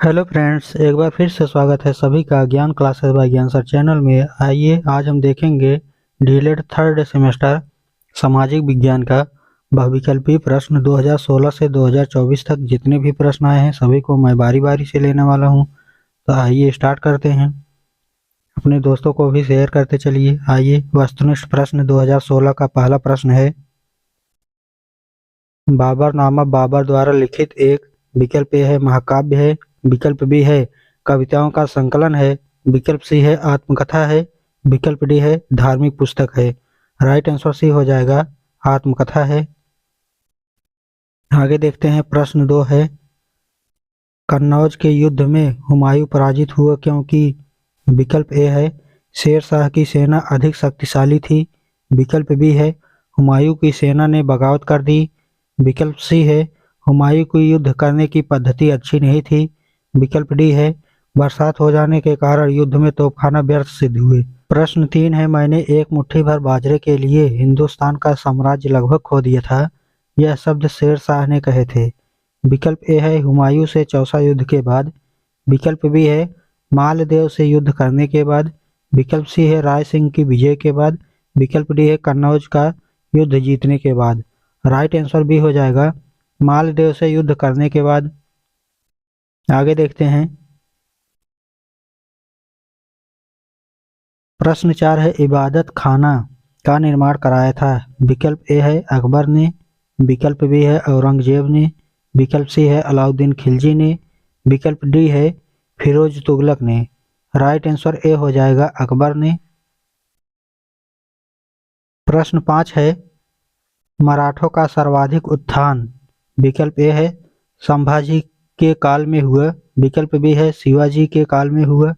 Hello friends, एक बार फिर से स्वागत है सभी का ज्ञान क्लासेस बाय ज्ञान सर चैनल में। आइए आज हम देखेंगे डीएलएड थर्ड सेमेस्टर सामाजिक विज्ञान का बहुविकल्पीय प्रश्न 2016 से 2024 तक जितने भी प्रश्न आए हैं सभी को मैं बारी बारी से लेने वाला हूं। तो आइए स्टार्ट करते हैं, अपने दोस्तों को भी शेयर करते चलिए। आइए, वस्तुनिष्ठ प्रश्न 2016 का पहला प्रश्न है, बाबरनामा बाबर द्वारा लिखित एक, विकल्प ए है महाकाव्य है, विकल्प बी है कविताओं का संकलन है, विकल्प सी है आत्मकथा है, विकल्प डी है धार्मिक पुस्तक है। राइट आंसर सी हो जाएगा, आत्मकथा है। आगे देखते हैं, प्रश्न 2 है, कन्नौज के युद्ध में हुमायूं पराजित हुआ क्योंकि? विकल्प ए है शेर शाह की सेना अधिक शक्तिशाली थी, विकल्प बी है हुमायूं की सेना ने बगावत कर दी, विकल्प सी है हुमायूं की युद्ध करने की पद्धति अच्छी नहीं थी, विकल्प डी है बरसात हो जाने के कारण युद्ध में तोपखाना व्यर्थ सिद्ध हुए। प्रश्न 3 है, मैंने एक मुट्ठी भर बाजरे के लिए हिंदुस्तान का साम्राज्य लगभग खो दिया था, यह शब्द शेर शाह ने कहे थे। विकल्प ए है हुमायूं से चौसा युद्ध के बाद, विकल्प बी है मालदेव से युद्ध करने के बाद, विकल्प सी है राय सिंह की विजय के बाद, विकल्प डी है कन्नौज का युद्ध जीतने के बाद। राइट आंसर बी हो जाएगा, मालदेव से युद्ध करने के बाद। आगे देखते हैं, प्रश्न 4 है, इबादत खाना का निर्माण कराया था? विकल्प ए है अकबर ने, विकल्प बी है औरंगजेब ने, विकल्प सी है अलाउद्दीन खिलजी ने, विकल्प डी है फिरोज तुगलक ने। राइट आंसर ए हो जाएगा, अकबर ने। प्रश्न 5 है, मराठों का सर्वाधिक उत्थान? विकल्प ए है संभाजी के काल में हुआ, विकल्प बी है शिवाजी के काल में हुआ,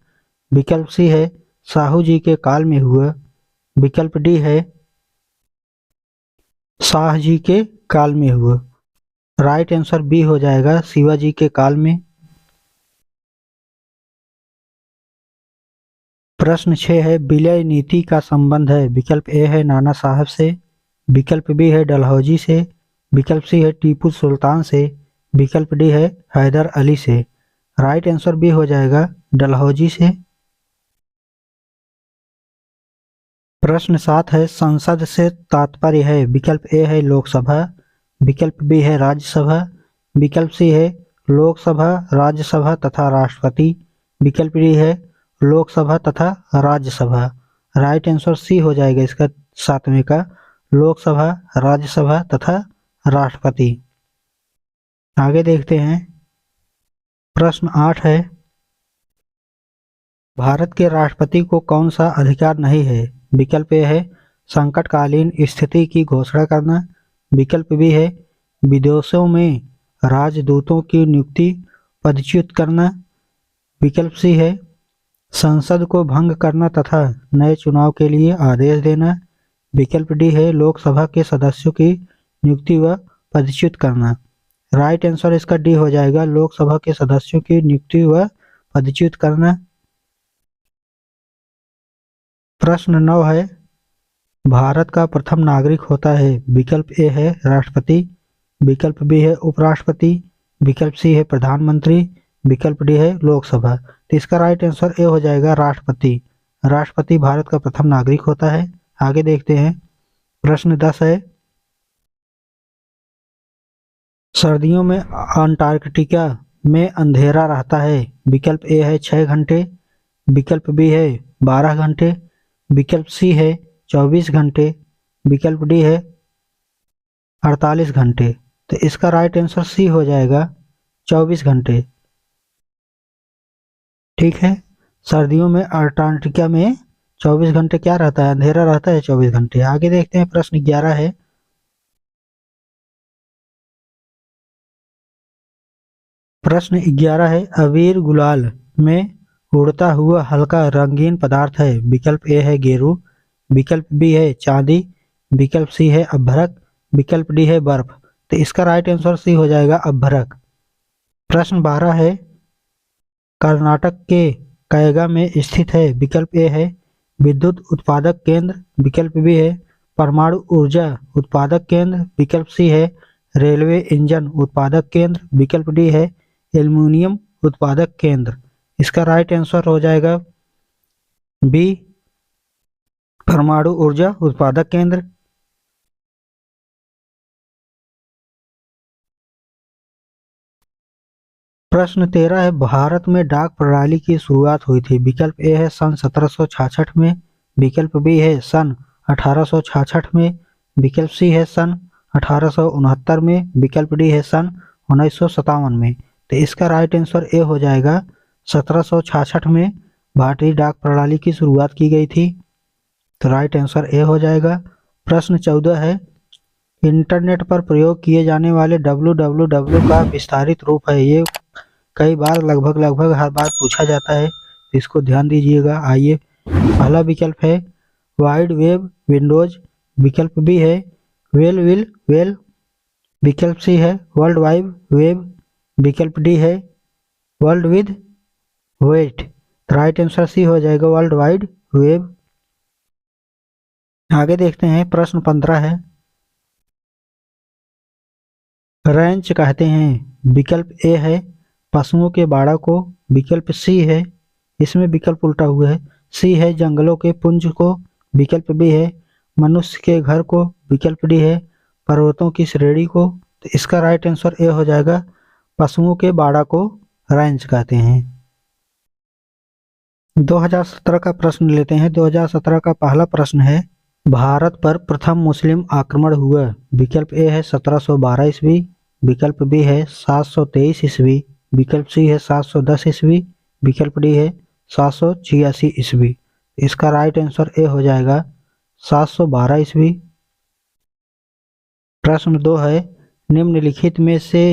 विकल्प सी है साहू जी के काल में हुआ, विकल्प डी है शाह जी के काल में हुआ। राइट आंसर बी हो जाएगा, शिवाजी के काल में। प्रश्न 6 है, विलय नीति का संबंध है? विकल्प ए है नाना साहब से, विकल्प बी है डलहौजी से, विकल्प सी है टीपू सुल्तान से, विकल्प डी है हैदर अली से। राइट आंसर बी हो जाएगा, डलहौजी से। प्रश्न 7 है, संसद से तात्पर्य है? विकल्प ए है लोकसभा, विकल्प बी है राज्यसभा, विकल्प सी है लोकसभा राज्यसभा तथा राष्ट्रपति, विकल्प डी है लोकसभा तथा राज्यसभा। राइट आंसर सी हो जाएगा इसका, सातवें का, लोकसभा राज्यसभा तथा राष्ट्रपति। आगे देखते हैं, प्रश्न 8 है, भारत के राष्ट्रपति को कौन सा अधिकार नहीं है? विकल्प ए है संकटकालीन स्थिति की घोषणा करना, विकल्प बी है विदेशों में राजदूतों की नियुक्ति पदच्युत करना, विकल्प सी है संसद को भंग करना तथा नए चुनाव के लिए आदेश देना, विकल्प डी है लोकसभा के सदस्यों की नियुक्ति व पदच्युत करना। राइट आंसर इसका डी हो जाएगा, लोकसभा के सदस्यों की नियुक्ति व पदच्युत करना। प्रश्न 9 है, भारत का प्रथम नागरिक होता है? विकल्प ए है राष्ट्रपति, विकल्प बी है उपराष्ट्रपति, विकल्प सी है प्रधानमंत्री, विकल्प डी है लोकसभा। तो इसका राइट आंसर ए हो जाएगा, राष्ट्रपति। राष्ट्रपति भारत का प्रथम नागरिक होता है। आगे देखते हैं, प्रश्न 10 है, सर्दियों में अंटार्कटिका में अंधेरा रहता है? विकल्प ए है 6 घंटे, विकल्प बी है 12 घंटे, विकल्प सी है 24 घंटे, विकल्प डी है 48 घंटे। तो इसका राइट आंसर सी हो जाएगा, 24 घंटे। ठीक है, सर्दियों में अंटार्कटिका में 24 घंटे क्या रहता है? अंधेरा रहता है 24 घंटे। आगे देखते हैं, प्रश्न 11 है, प्रश्न 11 है, अबीर गुलाल में उड़ता हुआ हल्का रंगीन पदार्थ है? विकल्प ए है गेरू, विकल्प बी है चांदी, विकल्प सी है अभ्रक, विकल्प डी है बर्फ। तो इसका राइट आंसर सी हो जाएगा, अभ्रक। प्रश्न 12 है, कर्नाटक के कैगा में स्थित है? विकल्प ए है विद्युत उत्पादक केंद्र, विकल्प बी है परमाणु ऊर्जा उत्पादक केंद्र, विकल्प सी है रेलवे इंजन उत्पादक केंद्र, विकल्प डी है एल्युमिनियम उत्पादक केंद्र। इसका राइट आंसर हो जाएगा बी, परमाणु ऊर्जा उत्पादक केंद्र। प्रश्न 13 है, भारत में डाक प्रणाली की शुरुआत हुई थी। विकल्प ए है सन 1766 में, विकल्प बी है सन 1866 में, विकल्प सी है सन 1869 में, विकल्प डी है सन 1957 में। तो इसका राइट आंसर ए हो जाएगा 1766 में भारतीय डाक प्रणाली की शुरुआत की गई थी। तो राइट आंसर ए हो जाएगा। प्रश्न 14 है, इंटरनेट पर प्रयोग किए जाने वाले www का विस्तारित रूप है। ये कई बार लगभग हर बार पूछा जाता है, इसको ध्यान दीजिएगा। आइए, पहला विकल्प है वाइड वेब विंडोज, विकल्प बी है वेल विल वेल, विकल्प सी है वर्ल्ड वाइड वेब, विकल्प डी है world with weight. Right answer C हो जाएगा वर्ल्ड वाइड वेब। आगे देखते हैं, प्रश्न 15 है, रैंच कहते हैं। विकल्प ए है पशुओं के बाड़ा को, विकल्प सी है, इसमें विकल्प उल्टा हुआ है, सी है जंगलों के पुंज को, विकल्प बी है मनुष्य के घर को, विकल्प डी है पर्वतों की श्रेणी को। तो इसका राइट आंसर ए हो जाएगा पशुओं के बाड़ा को रैंच कहते हैं। 2017 का प्रश्न लेते हैं। 2017 का पहला प्रश्न है, भारत पर प्रथम मुस्लिम आक्रमण हुआ। विकल्प ए है 1712 ईस्वी, विकल्प बी है 723 ईस्वी, विकल्प सी है 710 ईस्वी, विकल्प डी है 786 ईस्वी। इसका राइट आंसर ए हो जाएगा 712 ईस्वी। प्रश्न 2 है, निम्नलिखित में से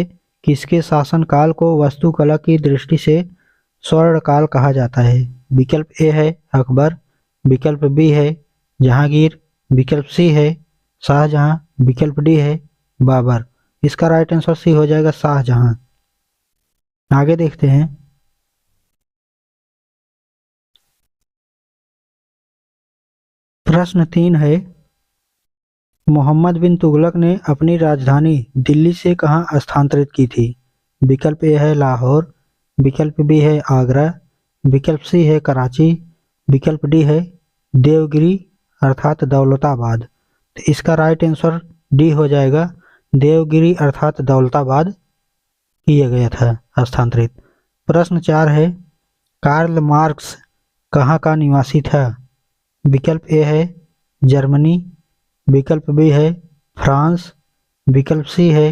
किसके शासनकाल को वास्तुकला की दृष्टि से स्वर्णकाल कहा जाता है। विकल्प ए है अकबर, विकल्प बी है जहांगीर, विकल्प सी है शाहजहां, विकल्प डी है बाबर। इसका राइट आंसर सी हो जाएगा शाहजहां। आगे देखते हैं, प्रश्न 3 है, मोहम्मद बिन तुगलक ने अपनी राजधानी दिल्ली से कहां स्थानांतरित की थी। विकल्प ए है लाहौर, विकल्प बी है आगरा, विकल्प सी है कराची, विकल्प डी है देवगिरी अर्थात दौलताबाद। तो इसका राइट आंसर डी हो जाएगा देवगिरी अर्थात दौलताबाद किया गया था स्थानांतरित। प्रश्न 4 है, कार्ल मार्क्स कहाँ का निवासी था। विकल्प ए है जर्मनी, विकल्प बी है फ्रांस, विकल्प सी है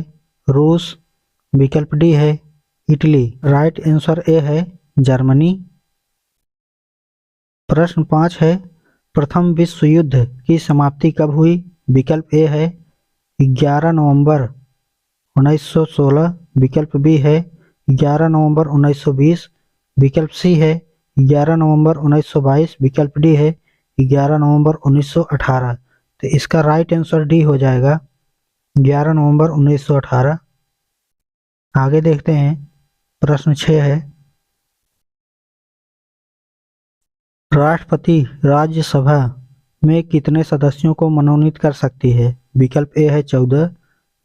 रूस, विकल्प डी है इटली। राइट आंसर ए है जर्मनी। प्रश्न 5 है, प्रथम विश्व युद्ध की समाप्ति कब हुई। विकल्प ए है 11 नवंबर 1916, विकल्प बी है 11 नवंबर 1920, विकल्प सी है 11 नवंबर 1922, विकल्प डी है 11 नवंबर 1918। तो इसका राइट आंसर डी हो जाएगा 11 नवंबर 1918। आगे देखते हैं, प्रश्न 6 है, राष्ट्रपति राज्यसभा में कितने सदस्यों को मनोनीत कर सकती है। विकल्प ए है 14,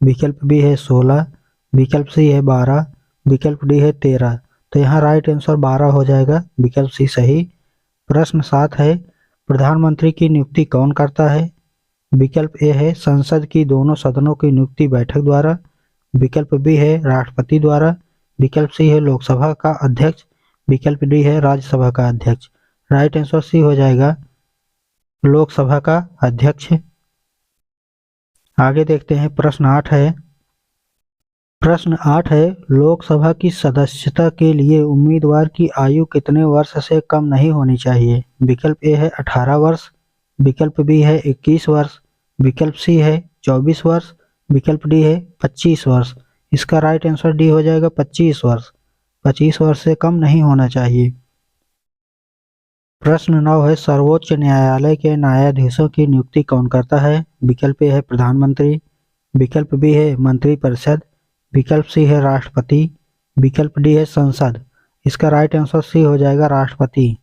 विकल्प बी है 16, विकल्प सी है 12, विकल्प डी है 13। तो यहाँ राइट आंसर 12 हो जाएगा, विकल्प सी सही। प्रश्न 7 है, प्रधानमंत्री की नियुक्ति कौन करता है। विकल्प ए है संसद की दोनों सदनों की नियुक्ति बैठक द्वारा, विकल्प बी है राष्ट्रपति द्वारा, विकल्प सी है लोकसभा का अध्यक्ष, विकल्प डी है राज्यसभा का अध्यक्ष। राइट आंसर सी हो जाएगा लोकसभा का अध्यक्ष। आगे देखते हैं, प्रश्न 8 है, प्रश्न 8 है, लोकसभा की सदस्यता के लिए उम्मीदवार की आयु कितने वर्ष से कम नहीं होनी चाहिए। विकल्प ए है 18 वर्ष, विकल्प बी है 21 वर्ष, विकल्प सी है 24 वर्ष, विकल्प डी है 25 वर्ष। इसका राइट आंसर डी हो जाएगा 25 वर्ष। 25 वर्ष से कम नहीं होना चाहिए। प्रश्न 9 है, सर्वोच्च न्यायालय के न्यायाधीशों की नियुक्ति कौन करता है। विकल्प ए है प्रधानमंत्री, विकल्प बी है मंत्रिपरिषद, विकल्प सी है राष्ट्रपति, विकल्प डी है संसद। इसका राइट आंसर सी हो जाएगा राष्ट्रपति।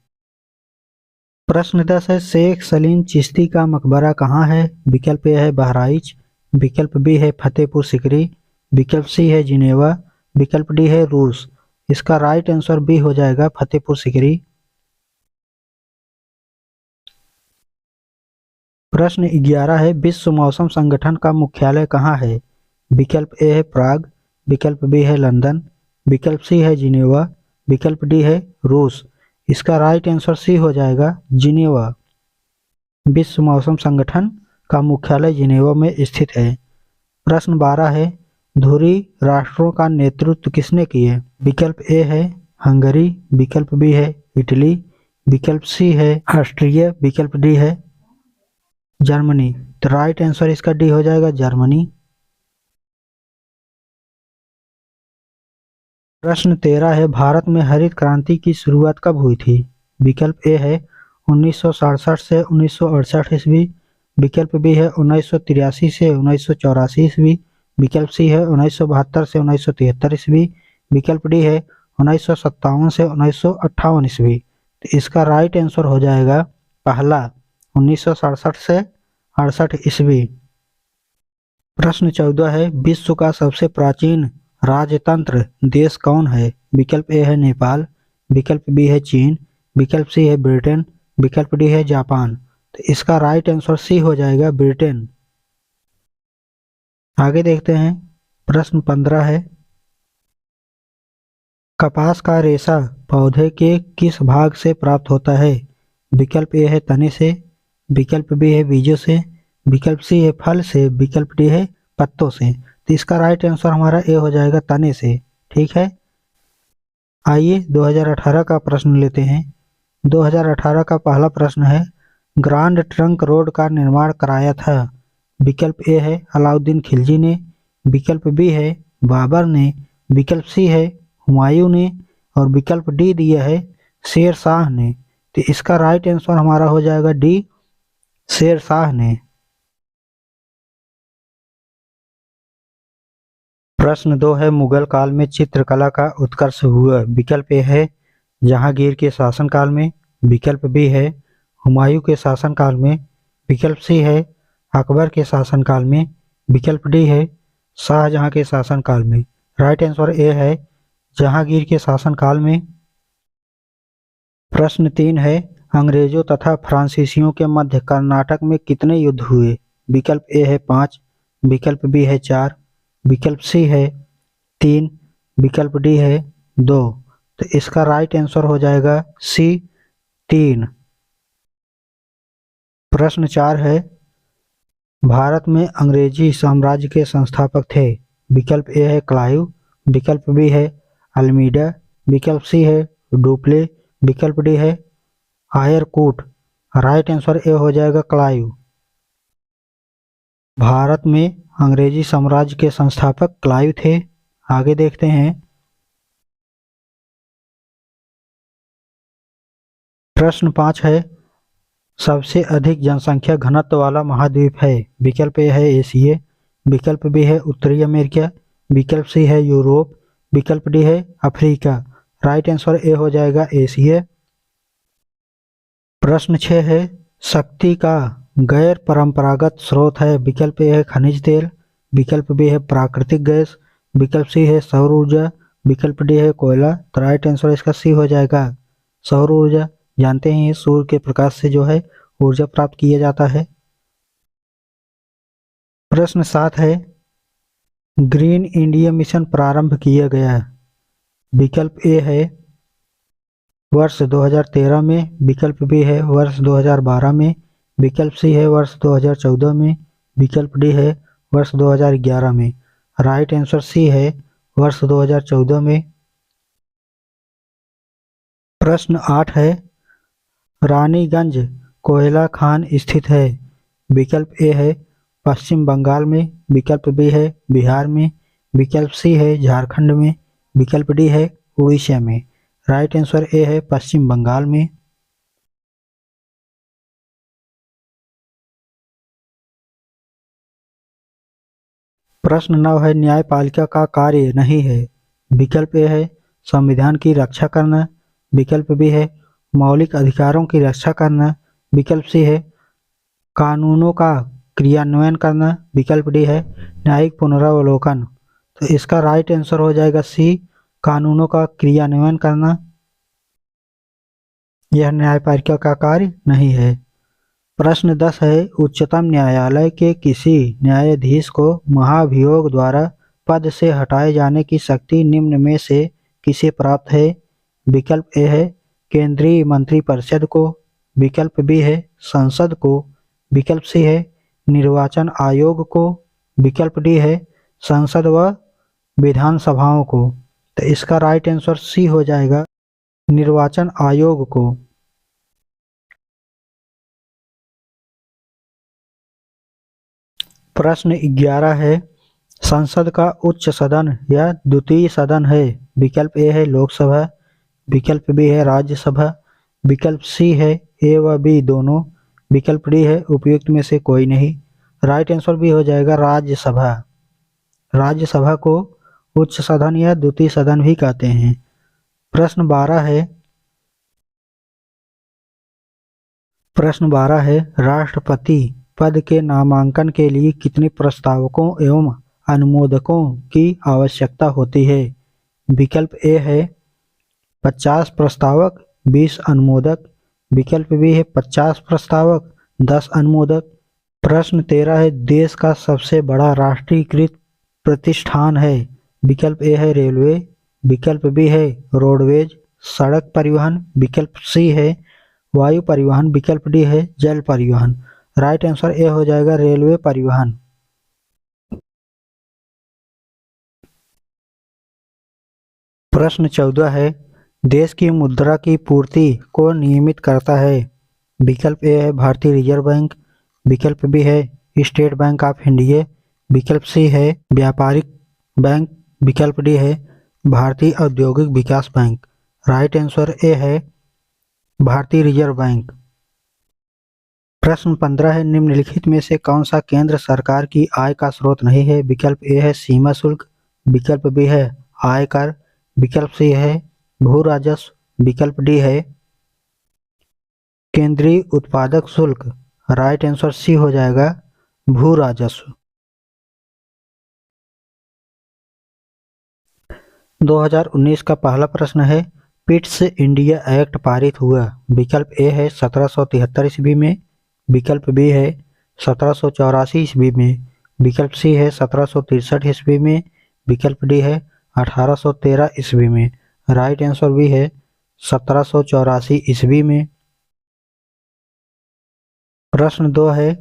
प्रश्न 10 है, शेख सलीम चिश्ती का मकबरा कहाँ है। विकल्प ए है बहराइच, विकल्प बी है फतेहपुर सिकरी, विकल्प सी है जिनेवा, विकल्प डी है रूस। इसका राइट आंसर बी हो जाएगा फतेहपुर सीकरी। प्रश्न 11 है, विश्व मौसम संगठन का मुख्यालय कहाँ है? विकल्प ए है प्राग, विकल्प बी है लंदन, विकल्प सी है जिनेवा, विकल्प डी है रूस। इसका राइट आंसर सी हो जाएगा जिनेवा। विश्व मौसम संगठन का मुख्यालय जिनेवा में स्थित है। प्रश्न 12 है, धुरी राष्ट्रों का नेतृत्व किसने किया? विकल्प ए है हंगरी, विकल्प बी है इटली, विकल्प सी है ऑस्ट्रिया, विकल्प डी है जर्मनी। तो राइट आंसर इसका डी हो जाएगा जर्मनी। प्रश्न 13 है, भारत में हरित क्रांति की शुरुआत कब हुई थी? विकल्प ए है 1967 से 1968 ईस्वी, विकल्प बी है 1983 से 1984 ईस्वी, विकल्प सी है 1972 से 1973 ईस्वी, विकल्प डी है 1957 से 1958 ईस्वी। तो इसका राइट आंसर हो जाएगा पहला 1967 से 68 ईस्वी। प्रश्न 14 है, विश्व का सबसे प्राचीन राजतंत्र देश कौन है? विकल्प ए है नेपाल, विकल्प बी है चीन, विकल्प सी है ब्रिटेन, विकल्प डी है जापान। तो इसका राइट आंसर सी हो जाएगा ब्रिटेन। आगे देखते हैं। प्रश्न 15 है, कपास का रेशा पौधे के किस भाग से प्राप्त होता है? विकल्प ए है तने से, विकल्प बी है बीजों से, विकल्प सी है फल से, विकल्प डी है पत्तों से। तो इसका राइट आंसर हमारा ए हो जाएगा तने से। ठीक है, आइए 2018 का प्रश्न लेते हैं। 2018 का पहला प्रश्न है, ग्रांड ट्रंक रोड का निर्माण कराया था? विकल्प ए है अलाउद्दीन खिलजी ने, विकल्प बी है बाबर ने, विकल्प सी है हुमायूं ने और विकल्प डी दिया है शेर शाह ने। तो इसका राइट आंसर हमारा हो जाएगा डी शेर शाह ने। प्रश्न 2 है, मुगल काल में चित्रकला का उत्कर्ष हुआ? विकल्प ए है जहांगीर के शासनकाल में, विकल्प बी है हुमायूं के शासनकाल में, विकल्प सी है अकबर के शासनकाल में, विकल्प डी है शाहजहां के शासनकाल में। राइट आंसर ए है जहांगीर के शासनकाल में। प्रश्न 3 है, अंग्रेजों तथा फ्रांसीसियों के मध्य कर्नाटक में कितने युद्ध हुए? विकल्प ए है 5, विकल्प बी है 4, विकल्प सी है 3, विकल्प डी है 2। तो इसका राइट आंसर हो जाएगा सी 3। प्रश्न 4 है, भारत में अंग्रेजी साम्राज्य के संस्थापक थे? विकल्प ए है क्लाइव, विकल्प बी है अल्मीडा, विकल्प सी है डुप्ले, विकल्प डी है आयरकूट। राइट आंसर ए हो जाएगा क्लाइव। भारत में अंग्रेजी साम्राज्य के संस्थापक क्लाइव थे। आगे देखते हैं। प्रश्न 5 है, सबसे अधिक जनसंख्या घनत्व वाला महाद्वीप है? विकल्प ए है एशिया, विकल्प बी है उत्तरी अमेरिका, विकल्प सी है यूरोप, विकल्प डी है अफ्रीका। राइट आंसर ए हो जाएगा एशिया। प्रश्न 6 है, शक्ति का गैर परंपरागत स्रोत है? विकल्प ए है खनिज तेल, विकल्प बी है प्राकृतिक गैस, विकल्प सी है सौर ऊर्जा, विकल्प डी है कोयला। तो राइट आंसर इसका सी हो जाएगा सौर ऊर्जा। जानते हैं सूर्य के प्रकाश से जो है ऊर्जा प्राप्त किया जाता है। प्रश्न 7 है, ग्रीन इंडिया मिशन प्रारंभ किया गया? विकल्प ए है वर्ष 2013 में, विकल्प बी है वर्ष 2012 में, विकल्प सी है वर्ष 2014 में, विकल्प डी है वर्ष 2011 में। राइट आंसर सी है वर्ष 2014 में। प्रश्न 8 है, रानीगंज कोयला खान स्थित है? विकल्प ए है पश्चिम बंगाल में, विकल्प बी है बिहार में, विकल्प सी है झारखंड में, विकल्प डी है उड़ीसा में। राइट आंसर ए है पश्चिम बंगाल में। प्रश्न 9 है, न्यायपालिका का कार्य नहीं है? विकल्प ए है संविधान की रक्षा करना, विकल्प बी है मौलिक अधिकारों की रक्षा करना, विकल्प सी है कानूनों का क्रियान्वयन करना, विकल्प डी है न्यायिक पुनरावलोकन। तो इसका राइट आंसर हो जाएगा सी कानूनों का क्रियान्वयन करना, यह न्यायपालिका का कार्य नहीं है। प्रश्न 10 है, उच्चतम न्यायालय के किसी न्यायाधीश को महाभियोग द्वारा पद से हटाए जाने की शक्ति निम्न में से किसे प्राप्त है? विकल्प ए है केंद्रीय मंत्रिपरिषद को, विकल्प बी है संसद को, विकल्प सी है निर्वाचन आयोग को, विकल्प डी है संसद व विधानसभाओं को। तो इसका राइट आंसर सी हो जाएगा, निर्वाचन आयोग को। प्रश्न 11 है, संसद का उच्च सदन या द्वितीय सदन है? विकल्प ए है लोकसभा, विकल्प बी है राज्यसभा, विकल्प सी है ए व बी दोनों, विकल्प डी है उपयुक्त में से कोई नहीं। राइट आंसर भी हो जाएगा राज्यसभा। राज्यसभा को उच्च सदन या द्वितीय सदन भी कहते हैं। प्रश्न 12 है, राष्ट्रपति पद के नामांकन के लिए कितने प्रस्तावकों एवं अनुमोदकों की आवश्यकता होती है? विकल्प ए है 50 प्रस्तावक 20 अनुमोदक, विकल्प बी है 50 प्रस्तावक 10 अनुमोदक। प्रश्न 13 है, देश का सबसे बड़ा राष्ट्रीयकृत प्रतिष्ठान है? विकल्प ए है रेलवे, विकल्प बी है रोडवेज सड़क परिवहन, विकल्प सी है वायु परिवहन, विकल्प डी है जल परिवहन। राइट आंसर ए हो जाएगा रेलवे परिवहन। प्रश्न 14 है, देश की मुद्रा की पूर्ति को नियमित करता है? विकल्प ए है भारतीय रिजर्व बैंक, विकल्प बी है स्टेट बैंक ऑफ इंडिया, विकल्प सी है व्यापारिक बैंक, विकल्प डी है भारतीय औद्योगिक विकास बैंक। राइट आंसर ए है भारतीय रिजर्व बैंक। प्रश्न 15 है, निम्नलिखित में से कौन सा केंद्र सरकार की आय का स्रोत नहीं है? विकल्प ए है सीमा शुल्क, विकल्प बी है आयकर, विकल्प सी है भू राजस्व, विकल्प डी है केंद्रीय उत्पादक शुल्क। राइट आंसर सी हो जाएगा भू राजस्व। 2019 का पहला प्रश्न है, पिट्स इंडिया एक्ट पारित हुआ? विकल्प ए है 1773 ईस्वी में, विकल्प बी है 1784 ईस्वी में, विकल्प सी है 1763 ईस्वी में, विकल्प डी है 1813 ईस्वी में। राइट आंसर भी है 1784 ईस्वी में। प्रश्न 2 है,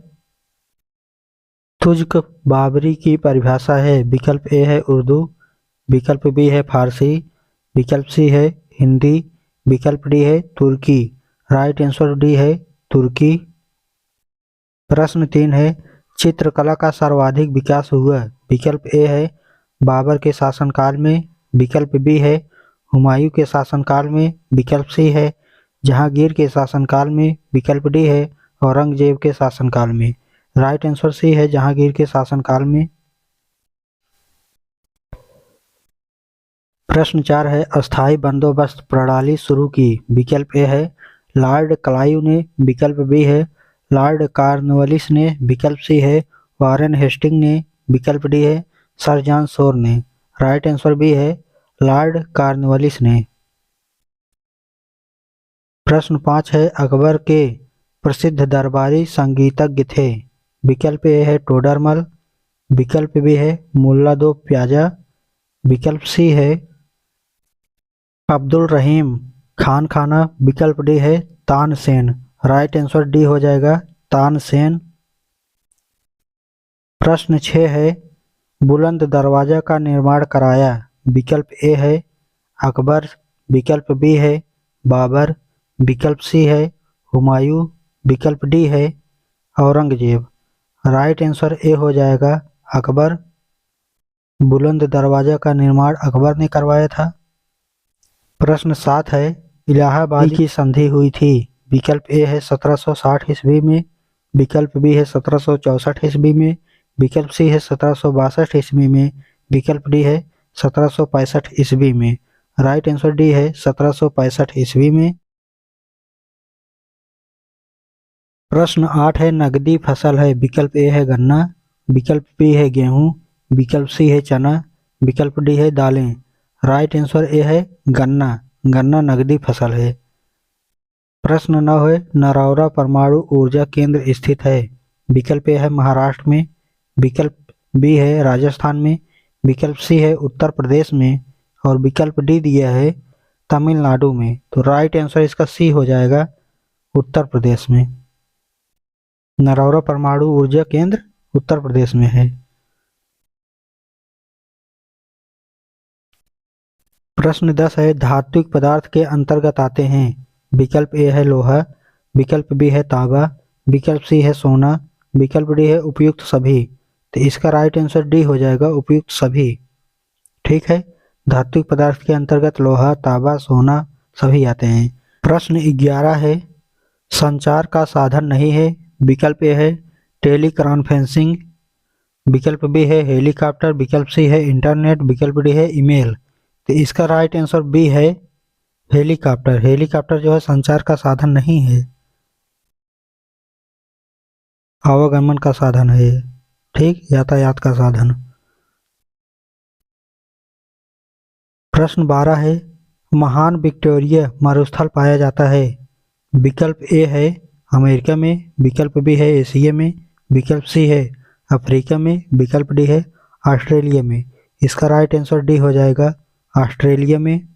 तुज्क बाबरी की परिभाषा है? विकल्प ए है उर्दू, विकल्प बी है फारसी, विकल्प सी है हिंदी, विकल्प डी है तुर्की। राइट आंसर डी है तुर्की। प्रश्न 3 है, चित्रकला का सर्वाधिक विकास हुआ? विकल्प ए है बाबर के शासनकाल में, विकल्प बी है हुमायूं के शासनकाल में, विकल्प सी है जहांगीर के शासनकाल में, विकल्प डी है औरंगजेब के शासनकाल में। राइट आंसर सी है जहांगीर के शासनकाल में। प्रश्न 4 है, अस्थायी बंदोबस्त प्रणाली शुरू की? विकल्प ए है लॉर्ड क्लाइव ने, विकल्प बी है लॉर्ड कॉर्नवालिस ने, विकल्प सी है वारेन हेस्टिंग ने, विकल्प डी है सर जॉन शोर ने। राइट आंसर बी है लॉर्ड कॉर्नवालिस ने। प्रश्न 5 है, अकबर के प्रसिद्ध दरबारी संगीतज्ञ थे? विकल्प ए है टोडरमल, विकल्प बी है मुल्ला दो प्याजा, विकल्प सी है अब्दुल रहीम खान खाना, विकल्प डी है तानसेन। राइट आंसर डी हो जाएगा तानसेन। प्रश्न 6 है, बुलंद दरवाजा का निर्माण कराया? विकल्प ए है अकबर, विकल्प बी है बाबर, विकल्प सी है हुमायूं, विकल्प डी है औरंगजेब। राइट आंसर ए हो जाएगा अकबर। बुलंद दरवाजा का निर्माण अकबर ने करवाया था। प्रश्न 7 है, इलाहाबाद की संधि हुई थी? विकल्प ए है 1760 ईस्वी में, विकल्प बी है 1764 ईस्वी में, विकल्प सी है 1762 ईस्वी में, विकल्प डी है 1765 ईस्वी में। राइट आंसर डी है 1765 ईस्वी में। प्रश्न 8 है, नकदी फसल है? विकल्प ए है गन्ना, विकल्प बी है गेहूं, विकल्प सी है चना, विकल्प डी है दालें। राइट आंसर ए है गन्ना। गन्ना नकदी फसल है। प्रश्न 9 है नरौरा परमाणु ऊर्जा केंद्र स्थित है। विकल्प ए है महाराष्ट्र में, विकल्प बी है राजस्थान में, विकल्प सी है उत्तर प्रदेश में और विकल्प डी दिया है तमिलनाडु में। तो राइट आंसर इसका सी हो जाएगा, उत्तर प्रदेश में। नरौरा परमाणु ऊर्जा केंद्र उत्तर प्रदेश में है। प्रश्न 10 है धात्विक पदार्थ के अंतर्गत आते हैं। विकल्प ए है लोहा, विकल्प बी है तांबा, विकल्प सी है सोना, विकल्प डी है उपयुक्त सभी। तो इसका राइट आंसर डी हो जाएगा, उपयुक्त सभी। ठीक है, धात्विक पदार्थ के अंतर्गत लोहा, तांबा, सोना सभी आते हैं। प्रश्न 11 है संचार का साधन नहीं है। विकल्प ए है टेली कॉन्फ्रेंसिंग, विकल्प बी है हेलीकॉप्टर, विकल्प सी है इंटरनेट, विकल्प डी है ईमेल। तो इसका राइट आंसर बी है हेलीकॉप्टर। हेलीकॉप्टर जो है संचार का साधन नहीं है, आवागमन का साधन है। ठीक, यातायात का साधन। प्रश्न 12 है महान विक्टोरिया मरुस्थल पाया जाता है। विकल्प ए है अमेरिका में, विकल्प बी है एशिया में, विकल्प सी है अफ्रीका में, विकल्प डी है ऑस्ट्रेलिया में। इसका राइट आंसर डी हो जाएगा, ऑस्ट्रेलिया में।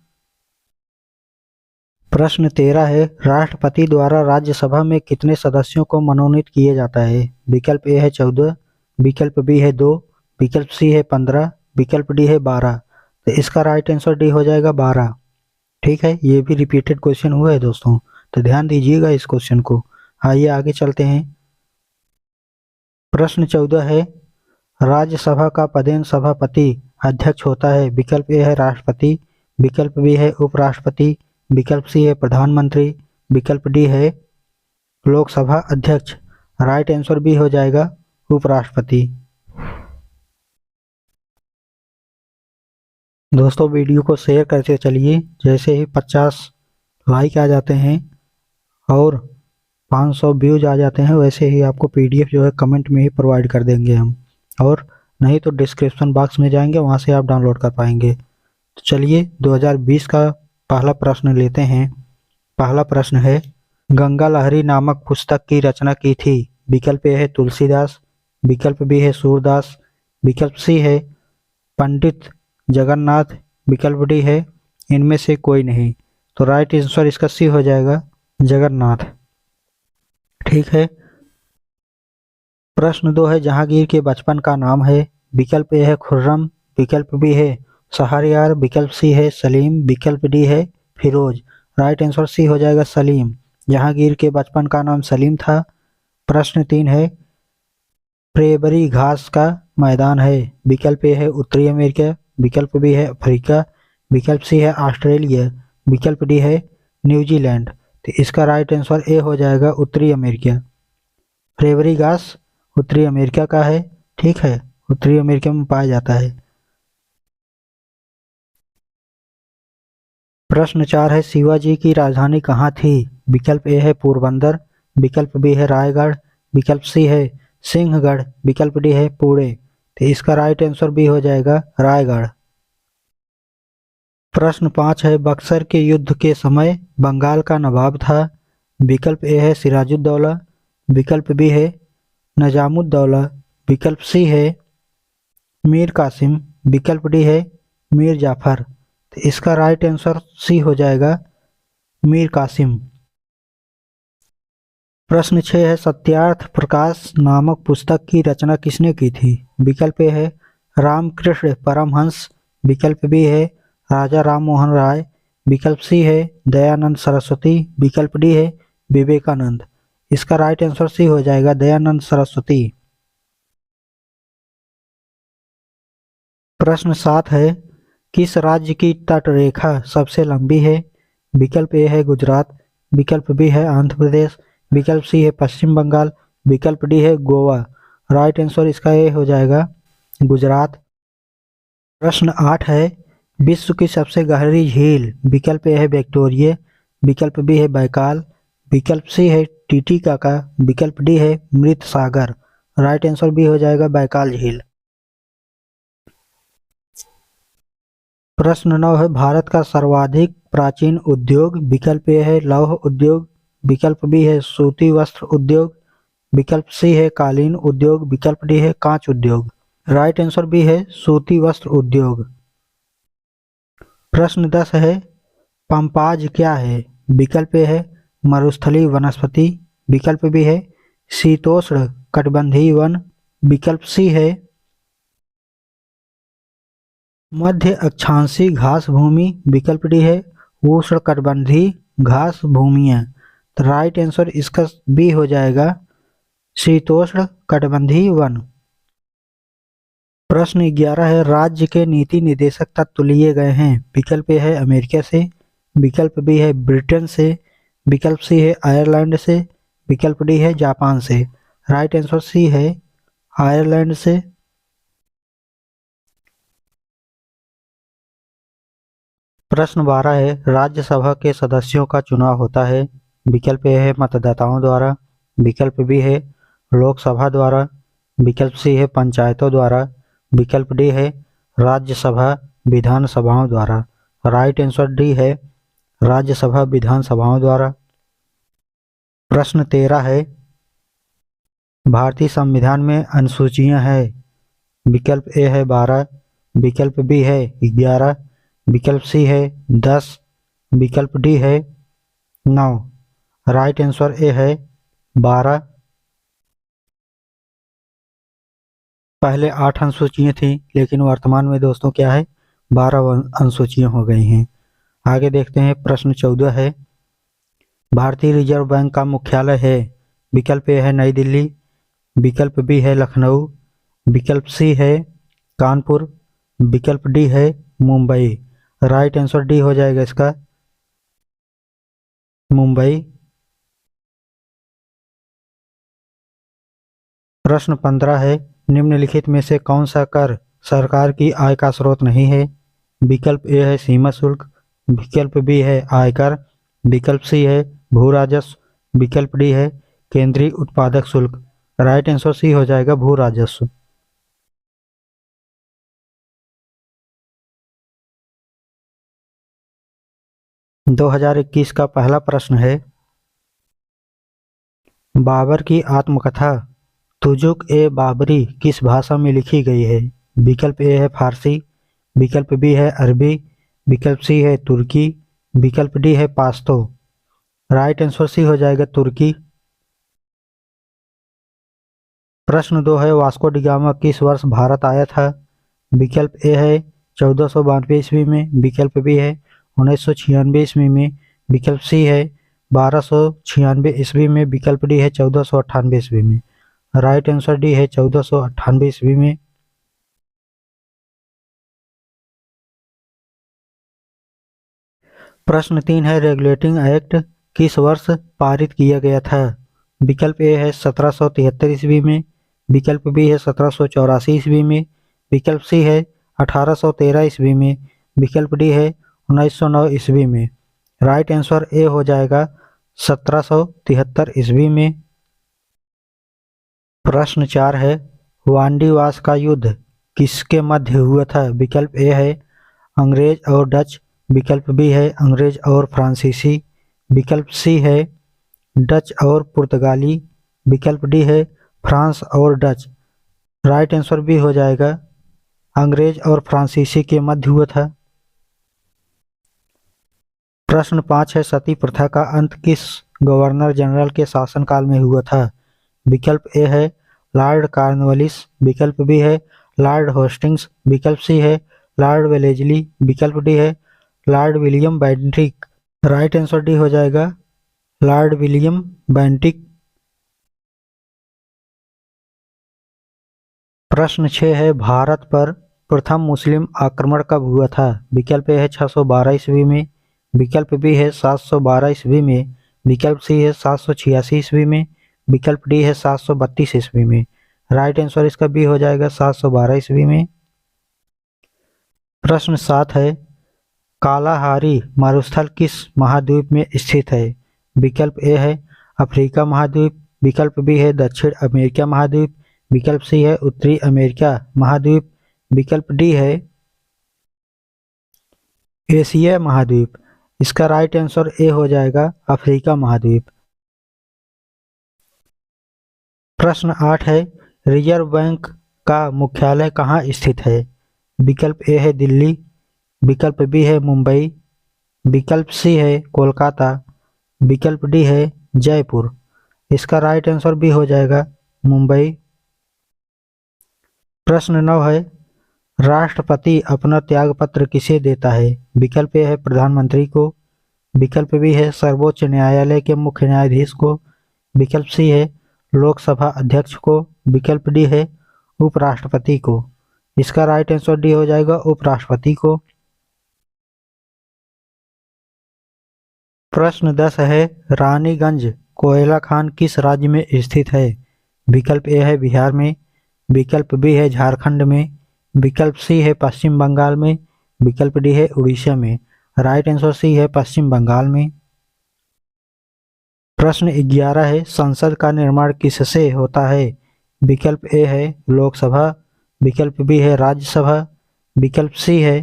प्रश्न 13 है राष्ट्रपति द्वारा राज्यसभा में कितने सदस्यों को मनोनीत किया जाता है। विकल्प ए है 14, विकल्प बी है 2, विकल्प सी है 15, विकल्प डी है 12। तो इसका राइट आंसर डी हो जाएगा 12। ठीक है, ये भी रिपीटेड क्वेश्चन हुआ है दोस्तों, तो ध्यान दीजिएगा इस क्वेश्चन को। आइए आगे चलते हैं। प्रश्न 14 है राज्यसभा का पदेन सभापति अध्यक्ष होता है। विकल्प ए है राष्ट्रपति, विकल्प बी है उपराष्ट्रपति, विकल्प सी है प्रधानमंत्री, विकल्प डी है लोकसभा अध्यक्ष। राइट आंसर बी हो जाएगा, उपराष्ट्रपति। दोस्तों वीडियो को शेयर करते चलिए, जैसे ही 50 लाइक आ जाते हैं और 500 व्यूज आ जाते हैं वैसे ही आपको पीडीएफ जो है कमेंट में ही प्रोवाइड कर देंगे हम, और नहीं तो डिस्क्रिप्शन बॉक्स में जाएंगे, वहां से आप डाउनलोड कर पाएंगे। तो चलिए 2020 का पहला प्रश्न लेते हैं। पहला प्रश्न है गंगा लहरी नामक पुस्तक की रचना की थी। विकल्प ए है तुलसीदास, विकल्प बी है सूरदास, विकल्प सी है पंडित जगन्नाथ, विकल्प डी है इनमें से कोई नहीं। तो राइट आंसर इसका सी हो जाएगा, जगन्नाथ। ठीक है, प्रश्न 2 है जहांगीर के बचपन का नाम है। विकल्प ए है खुर्रम, विकल्प बी है शहरयार, विकल्प सी है सलीम, विकल्प डी है फिरोज। राइट आंसर सी हो जाएगा, सलीम। जहांगीर के बचपन का नाम सलीम था। प्रश्न 3 है प्रेबरी घास का मैदान है। विकल्प ए है उत्तरी अमेरिका, विकल्प बी है अफ्रीका, विकल्प सी है ऑस्ट्रेलिया, विकल्प डी है न्यूजीलैंड। तो इसका राइट आंसर ए हो जाएगा, उत्तरी अमेरिका। प्रेबरी घास उत्तरी अमेरिका का है। ठीक है, उत्तरी अमेरिका में पाया जाता है। प्रश्न 4 है शिवाजी की राजधानी कहाँ थी। विकल्प ए है पोरबंदर, विकल्प बी है रायगढ़, विकल्प सी है सिंहगढ़, विकल्प डी है पुणे। तो इसका राइट आंसर बी हो जाएगा, रायगढ़। प्रश्न 5 है बक्सर के युद्ध के समय बंगाल का नवाब था। विकल्प ए है सिराजुद्दौला, विकल्प बी है निजामुद्दौला, विकल्प सी है मीर कासिम, विकल्प डी है मीर जाफर। तो इसका राइट आंसर सी हो जाएगा, मीर कासिम। प्रश्न 6 है सत्यार्थ प्रकाश नामक पुस्तक की रचना किसने की थी। विकल्प ए है रामकृष्ण परमहंस, विकल्प बी है राजा राम मोहन राय, विकल्प सी है दयानंद सरस्वती, विकल्प डी है विवेकानंद। इसका राइट आंसर सी हो जाएगा, दयानंद सरस्वती। प्रश्न 7 है किस राज्य की तटरेखा सबसे लंबी है। विकल्प ए है गुजरात, विकल्प बी है आंध्र प्रदेश, विकल्प सी है पश्चिम बंगाल, विकल्प डी है गोवा। राइट आंसर इसका ए हो जाएगा, गुजरात। प्रश्न 8 है विश्व की सबसे गहरी झील। विकल्प ए है विक्टोरिया, विकल्प बी है बैकाल, विकल्प सी है टीटीकाका, विकल्प डी है मृत सागर। राइट आंसर बी हो जाएगा, बैकाल झील। प्रश्न 9 है भारत का सर्वाधिक प्राचीन उद्योग। विकल्प ए है लौह उद्योग, विकल्प बी है सूती वस्त्र उद्योग, विकल्प सी है कालीन उद्योग, विकल्प डी है कांच उद्योग। राइट आंसर बी है सूती वस्त्र उद्योग। प्रश्न 10 है पंपाज क्या है। विकल्प ए है मरुस्थलीय वनस्पति, विकल्प बी है शीतोष्ण कटिबंधीय वन, विकल्प सी है मध्य अक्षांशीय घास भूमि, विकल्प डी है उष्णकटिबंधीय घास भूमियां। तो राइट आंसर इसका बी हो जाएगा शीतोष्ण कटिबंधीय वन। प्रश्न 11 है राज्य के नीति निर्देशक तत्व लिए गए हैं। विकल्प ए है अमेरिका से, विकल्प बी है ब्रिटेन से, विकल्प सी है आयरलैंड से, विकल्प डी है जापान से। राइट आंसर सी है आयरलैंड से। प्रश्न 12 है राज्यसभा के सदस्यों का चुनाव होता है। विकल्प ए है मतदाताओं द्वारा, विकल्प बी है लोकसभा द्वारा, विकल्प सी है पंचायतों द्वारा, विकल्प डी है राज्यसभा विधानसभाओं द्वारा। राइट आंसर डी है राज्यसभा विधानसभाओं द्वारा। प्रश्न 13 है भारतीय संविधान में अनुसूचियां हैं। विकल्प ए है 12, विकल्प बी है 11, विकल्प सी है 10, विकल्प डी है 9। राइट आंसर ए है 12। पहले 8 अनुसूचियां थी लेकिन वर्तमान में दोस्तों क्या है 12 अनुसूचियां हो गई हैं। आगे देखते हैं प्रश्न 14 है भारतीय रिजर्व बैंक का मुख्यालय है। विकल्प ए है नई दिल्ली, विकल्प बी है लखनऊ, विकल्प सी है कानपुर, विकल्प डी है मुंबई। राइट आंसर डी हो जाएगा इसका मुंबई। प्रश्न 15 है निम्नलिखित में से कौन सा कर सरकार की आय का स्रोत नहीं है। विकल्प ए है सीमा शुल्क, विकल्प बी है आयकर, विकल्प सी है भू राजस्व, विकल्प डी है केंद्रीय उत्पादक शुल्क। राइट आंसर सी हो जाएगा भू राजस्व। – 2021 का पहला प्रश्न है बाबर की आत्मकथा तुजुक ए बाबरी किस भाषा में लिखी गई है। विकल्प ए है फारसी, विकल्प बी है अरबी, विकल्प सी है तुर्की, विकल्प डी है पाश्तो। राइट आंसर सी हो जाएगा तुर्की। प्रश्न 2 है वास्को डी गामा किस वर्ष भारत आया था। विकल्प ए है 1492 ईस्वी में, विकल्प बी है 1996 ईस्वी में, विकल्प सी है 1296 ईस्वी में, विकल्प डी है 1498 ईस्वी में। राइट आंसर डी है 1498 ईस्वी में। प्रश्न 3 है रेगुलेटिंग एक्ट किस वर्ष पारित किया गया था। विकल्प ए है 1773 ईस्वी में, विकल्प बी है 1784 ईस्वी में, विकल्प सी है 1813 ईस्वी में, विकल्प डी है 1909 ईस्वी में। राइट आंसर ए हो जाएगा 1773 ईस्वी में। प्रश्न 4 है वांडीवास का युद्ध किसके मध्य हुआ था। विकल्प ए है अंग्रेज और डच, विकल्प बी है अंग्रेज और फ्रांसीसी, विकल्प सी है डच और पुर्तगाली, विकल्प डी है फ्रांस और डच। राइट आंसर बी हो जाएगा अंग्रेज और फ्रांसीसी के मध्य हुआ था। प्रश्न 5 है सती प्रथा का अंत किस गवर्नर जनरल के शासनकाल में हुआ था। विकल्प ए है लॉर्ड कॉर्नवालिस, विकल्प बी है लॉर्ड होस्टिंग्स, विकल्प सी है लॉर्ड वेलेजली, विकल्प डी है Lord William Bentinck. Right answer D हो जाएगा लॉर्ड विलियम बेंटिक। प्रश्न 6 है भारत पर प्रथम मुस्लिम आक्रमण कब हुआ था। विकल्प ए है 612 ईस्वी में, विकल्प बी है 712 ईस्वी में, विकल्प सी है 786 ईस्वी में, विकल्प डी है 732 ईस्वी में। राइट आंसर इसका बी हो जाएगा 712 ईस्वी में। प्रश्न 7 है कालाहारी मरुस्थल किस महाद्वीप में स्थित है। विकल्प ए है अफ्रीका महाद्वीप, विकल्प बी है दक्षिण अमेरिका महाद्वीप, विकल्प सी है उत्तरी अमेरिका महाद्वीप, विकल्प डी है एशिया महाद्वीप। इसका राइट आंसर ए हो जाएगा अफ्रीका महाद्वीप। प्रश्न 8 है, रिजर्व बैंक का मुख्यालय कहाँ स्थित है? विकल्प ए है दिल्ली, विकल्प बी है मुंबई, विकल्प सी है कोलकाता, विकल्प डी है जयपुर। इसका राइट आंसर बी हो जाएगा मुंबई। प्रश्न 9 है, राष्ट्रपति अपना त्यागपत्र किसे देता है? विकल्प ए है प्रधानमंत्री को, विकल्प बी है सर्वोच्च न्यायालय के मुख्य न्यायाधीश को, विकल्प सी है लोकसभा अध्यक्ष को, विकल्प डी है उपराष्ट्रपति को। इसका राइट आंसर डी हो जाएगा उपराष्ट्रपति को। प्रश्न 10 है, रानीगंज कोयला खान किस राज्य में स्थित है? विकल्प ए है बिहार में, विकल्प बी है झारखंड में, विकल्प सी है पश्चिम बंगाल में, विकल्प डी है उड़ीसा में। राइट आंसर सी है पश्चिम बंगाल में। प्रश्न 11 है, संसद का निर्माण किससे होता है? विकल्प ए है लोकसभा, विकल्प बी है राज्यसभा, विकल्प सी है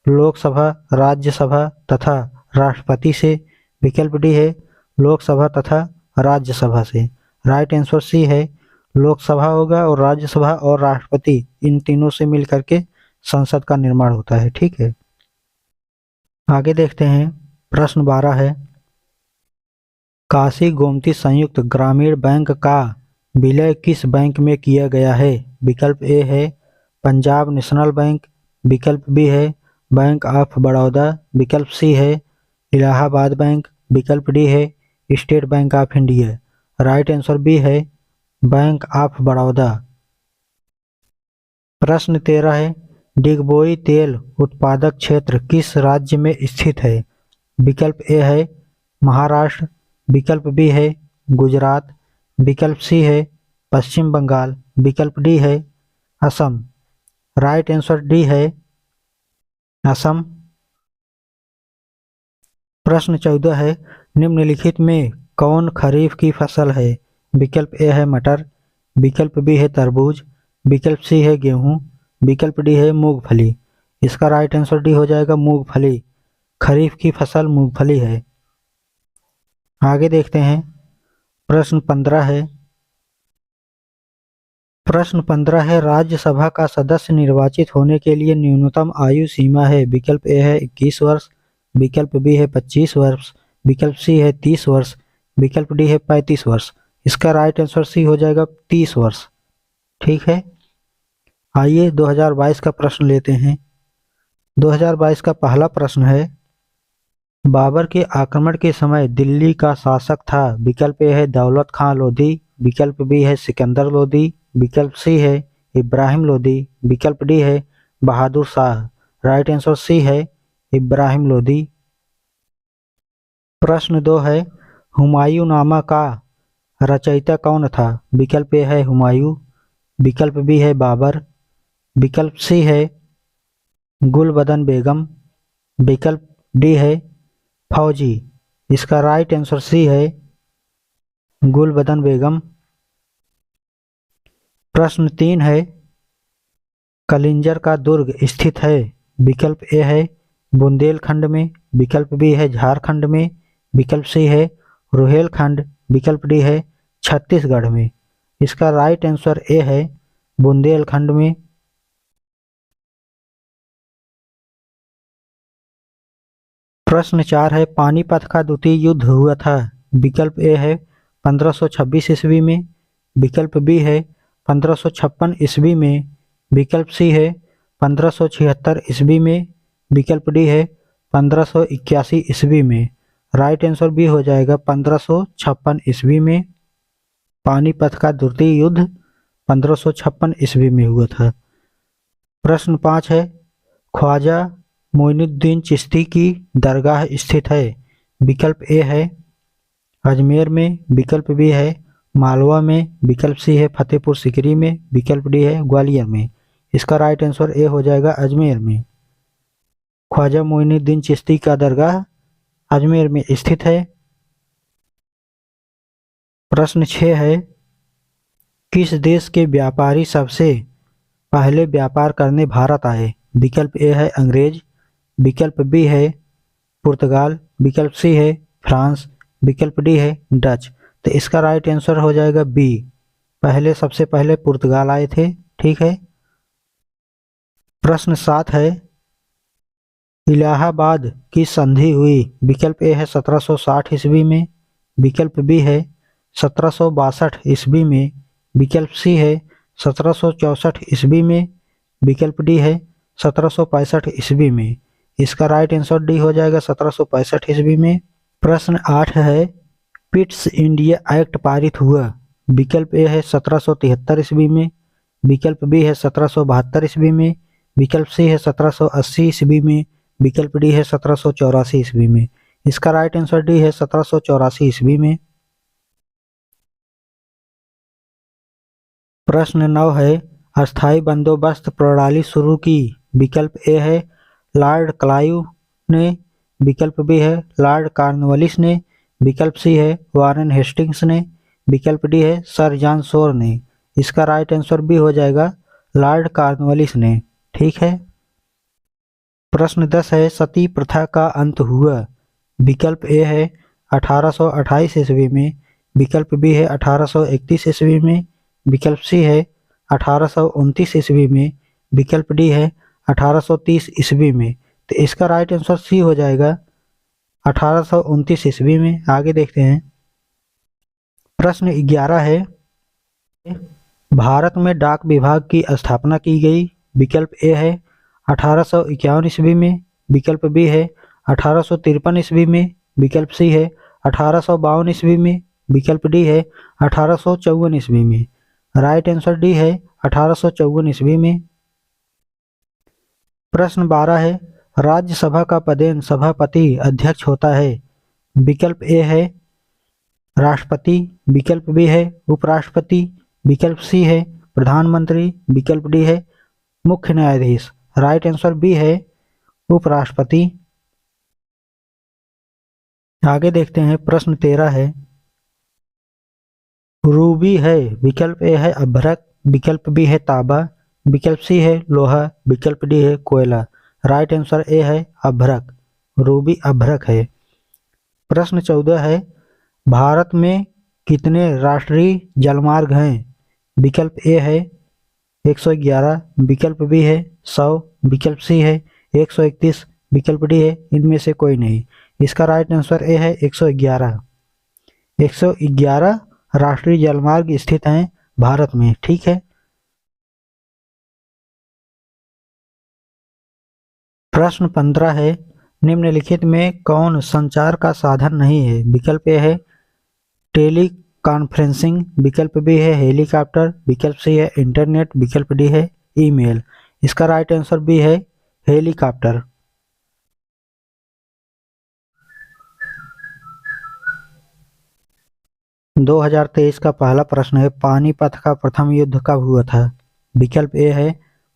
लोकसभा राज्यसभा तथा राष्ट्रपति से, विकल्प डी है लोकसभा तथा राज्यसभा से। राइट आंसर सी है लोकसभा होगा, और राज्यसभा और राष्ट्रपति इन तीनों से मिलकर के संसद का निर्माण होता है। ठीक है, आगे देखते हैं। प्रश्न 12 है, काशी गोमती संयुक्त ग्रामीण बैंक का विलय किस बैंक में किया गया है? विकल्प ए है पंजाब नेशनल बैंक, विकल्प बी है बैंक ऑफ बड़ौदा, विकल्प सी है इलाहाबाद बैंक, विकल्प डी है state bank of India. Right answer B है बैंक ऑफ बड़ौदा। प्रश्न 13 है, डिगबोई तेल उत्पादक क्षेत्र किस राज्य में स्थित है? विकल्प ए है महाराष्ट्र, विकल्प बी है गुजरात, विकल्प सी है पश्चिम बंगाल, विकल्प डी है असम। राइट आंसर डी है असम। प्रश्न 14 है, निम्नलिखित में कौन खरीफ की फसल है? विकल्प ए है मटर, विकल्प बी है तरबूज, विकल्प सी है गेहूं, विकल्प डी है मूंगफली। इसका राइट आंसर डी हो जाएगा मूंगफली। खरीफ की फसल मूंगफली है। आगे देखते हैं। प्रश्न 15 है, प्रश्न 15 है, राज्यसभा का सदस्य निर्वाचित होने के लिए न्यूनतम आयु सीमा है? विकल्प ए है 21 वर्ष, विकल्प बी है 25 वर्ष, विकल्प सी है 30 वर्ष, विकल्प डी है 35 वर्ष। इसका राइट आंसर सी हो जाएगा 30 वर्ष। ठीक है, आइए 2022 का प्रश्न लेते हैं। 2022 का पहला प्रश्न है, बाबर के आक्रमण के समय दिल्ली का शासक था? विकल्प ए है दौलत खां लोधी, विकल्प बी है सिकंदर लोधी, विकल्प सी है इब्राहिम लोधी, विकल्प डी है बहादुर शाह। राइट आंसर सी है इब्राहिम लोधी। प्रश्न 2 है, हुमायूंनामा का रचयिता कौन था? विकल्प ए है हुमायूं, विकल्प बी है बाबर, विकल्प सी है गुलबदन बेगम, विकल्प डी है फौजी। इसका राइट आंसर सी है गुलबदन बेगम। प्रश्न 3 है, कलिंजर का दुर्ग स्थित है? विकल्प ए है बुंदेलखंड में, विकल्प बी है झारखंड में, विकल्प सी है रुहेलखंड, विकल्प डी है छत्तीसगढ़ में। इसका राइट आंसर ए है बुंदेलखंड में। प्रश्न 4 है, पानीपत का द्वितीय युद्ध हुआ था? विकल्प ए है 1526 ईस्वी में, विकल्प बी है 1556 ईस्वी में, विकल्प सी है 1576 ईस्वी में, विकल्प डी है 1581 ईस्वी में। राइट आंसर बी हो जाएगा 1556 ईस्वी में। पानीपत का द्वितीय युद्ध 1556 ईस्वी में हुआ था। प्रश्न 5 है, ख्वाजा मोइनुद्दीन चिश्ती की दरगाह स्थित है? विकल्प ए है अजमेर में, विकल्प बी है मालवा में, विकल्प सी है फतेहपुर सीकरी में, विकल्प डी है ग्वालियर में। इसका राइट आंसर ए हो जाएगा अजमेर में। ख्वाजा मोइनुद्दीन चिश्ती का दरगाह अजमेर में स्थित है। प्रश्न 6 है, किस देश के व्यापारी सबसे पहले व्यापार करने भारत आए? विकल्प ए है अंग्रेज, विकल्प बी है पुर्तगाल, विकल्प सी है फ्रांस, विकल्प डी है डच। तो इसका राइट आंसर हो जाएगा बी। सबसे पहले पुर्तगाल आए थे। ठीक है। प्रश्न 7 है, इलाहाबाद की संधि हुई। विकल्प ए है 1760 ईस्वी में, विकल्प बी है 1762 ईस्वी में, विकल्प सी है 1764 ईस्वी में, विकल्प डी है 1765 ईस्वी में। इसका राइट आंसर डी हो जाएगा 1765 ईस्वी में। प्रश्न 8 है, पिट्स इंडिया एक्ट पारित हुआ। विकल्प ए है 1773 ईस्वी में, विकल्प बी है 1772 ईस्वी में, विकल्प सी है 1780 ईस्वी में, विकल्प डी है 1784 ईस्वी में। इसका राइट आंसर डी है 1784 ईस्वी में। प्रश्न 9 है, अस्थायी बंदोबस्त प्रणाली शुरू की। विकल्प ए है लॉर्ड क्लाइव ने, विकल्प बी है लॉर्ड कॉर्नवालिस ने, विकल्प सी है वारेन हेस्टिंग्स ने, विकल्प डी है सर जॉन शोर ने। इसका राइट आंसर बी हो जाएगा लॉर्ड कॉर्नवालिस ने। ठीक है। प्रश्न 10 है, सती प्रथा का अंत हुआ। विकल्प ए है 1828 ईस्वी में, विकल्प बी है 1831 ईस्वी में, विकल्प सी है 1829 ईस्वी में, विकल्प डी है 1830 ईस्वी में। तो इसका राइट आंसर सी हो जाएगा 1829 ईस्वी में। आगे देखते हैं। प्रश्न 11 है, भारत में डाक विभाग की स्थापना की गई। विकल्प ए है 1851 ईस्वी में, विकल्प बी है 1853 ईस्वी में, विकल्प सी है 1852 ईस्वी में, विकल्प डी है 1854 ईस्वी में। राइट आंसर डी है 1854 ईस्वी में। प्रश्न 12 है, राज्यसभा का पदेन सभापति अध्यक्ष होता है। विकल्प ए है राष्ट्रपति, विकल्प बी है उपराष्ट्रपति, विकल्प सी है प्रधानमंत्री, विकल्प डी है मुख्य न्यायाधीश। राइट आंसर बी है उपराष्ट्रपति। आगे देखते हैं। प्रश्न 13 है, रूबी है। विकल्प ए है अभ्रक, विकल्प बी है तांबा, विकल्प सी है लोहा, विकल्प डी है कोयला। राइट आंसर ए है अभ्रक। रूबी अभ्रक है। प्रश्न 14 है, भारत में कितने राष्ट्रीय जलमार्ग हैं। विकल्प ए है 111, विकल्प बी है 100, विकल्प सी है 131, विकल्प डी है इनमें से कोई नहीं। इसका राइट आंसर ए है 111। 111 राष्ट्रीय जलमार्ग स्थित हैं भारत में। ठीक है। प्रश्न 15 है, निम्नलिखित में कौन संचार का साधन नहीं है। विकल्प ए है टेली कॉन्फ्रेंसिंग, विकल्प बी है हेलीकॉप्टर, विकल्प सी है इंटरनेट, विकल्प डी है ईमेल। इसका राइट आंसर बी है हेलीकॉप्टर। दो 2023 का पहला प्रश्न है, पानीपत का प्रथम युद्ध कब हुआ था। विकल्प ए है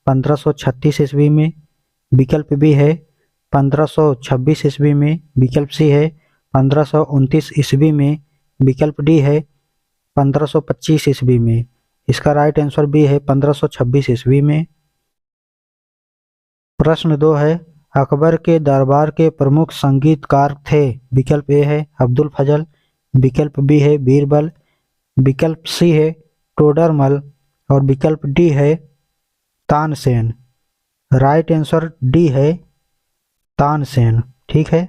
1536 ईस्वी में, विकल्प बी है 1526 ईस्वी में, विकल्प सी है 1529 ईस्वी में, विकल्प डी है 1525 ईस्वी में। इसका राइट आंसर बी है 1526 ईस्वी में। प्रश्न 2 है, अकबर के दरबार के प्रमुख संगीतकार थे। विकल्प ए है अब्दुल फजल, विकल्प बी है बीरबल, विकल्प सी है टोडरमल और विकल्प डी है तानसेन। राइट आंसर डी है तानसेन। ठीक है।